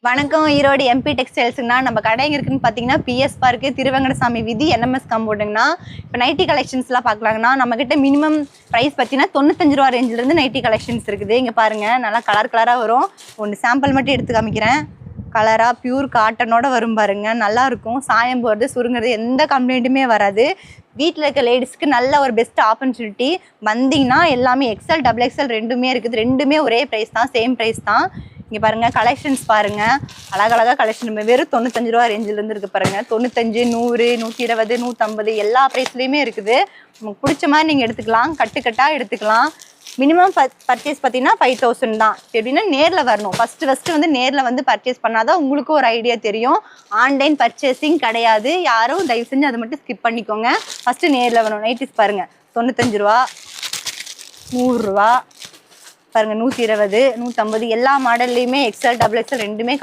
வணக்கம். ஈரோடு எம்பி டெக்ஸ்டைல்ஸுங்கண்ணா. நம்ம கடை எங்கே இருக்குன்னு பார்த்தீங்கன்னா பிஎஸ் பார்க்கு, திருவங்கடசாமி வீதி, என்எம்எஸ் காம்பவுண்டுங்கண்ணா. இப்போ நைட்டி கலெக்ஷன்ஸ்லாம் பார்க்கலாங்கண்ணா. நம்மக்கிட்ட மினிமம் ப்ரைஸ் பார்த்தீங்கன்னா 95 ரூபா ரேஞ்சிலேருந்து நைட்டி கலெக்ஷன்ஸ் இருக்குது. இங்கே பாருங்கள், நல்லா கலராக வரும். ஒன்று சாம்பிள் மட்டும் எடுத்து காமிக்கிறேன். கலராக பியூர் காட்டனோட வரும் பாருங்கள். நல்லாயிருக்கும். சாயம் போகிறது, சுருங்கிறது எந்த கம்ப்ளைண்ட்டுமே வராது. வீட்டில் இருக்க லேடிஸ்க்கு நல்ல ஒரு பெஸ்ட் ஆப்பர்ச்சுனிட்டி. வந்தீங்கன்னா எல்லாமே எக்ஸ்எல், டபுள் எக்ஸ்எல் ரெண்டுமே இருக்குது. ரெண்டுமே ஒரே ப்ரைஸ் தான், சேம் ப்ரைஸ் தான். இங்கே பாருங்கள், கலெக்ஷன்ஸ் பாருங்கள். அழகழகாக கலெக்ஷன் வெறும் 95 ரூபா ரேஞ்சிலேருந்து இருக்குது பாருங்கள். 95, 100, 120, 150 எல்லா ப்ரைஸ்லேயுமே இருக்குது. உங்களுக்கு பிடிச்ச மாதிரி நீங்கள் எடுத்துக்கலாம், கட்டுக்கட்டாக எடுத்துக்கலாம். மினிமம் பர்ச்சேஸ் பார்த்தீங்கன்னா 5000 தான். எப்படின்னா நேரில் வரணும். ஃபஸ்ட்டு வந்து நேரில் வந்து பர்ச்சேஸ் பண்ணாதான் உங்களுக்கும் ஒரு ஐடியா தெரியும். ஆன்லைன் பர்ச்சேசிங் கிடையாது. யாரும் தயவு செஞ்சு அதை மட்டும் ஸ்கிப் பண்ணிக்கோங்க. ஃபஸ்ட்டு நேரில் வரணும். நைட்டிஸ் பாருங்கள், 95 ரூபா, 100 ரூபா பாருங்கள், 120, 150 எல்லா மாடல்லையுமே எக்ஸ்எல், டபுள் எக்ஸ்எல் ரெண்டுமே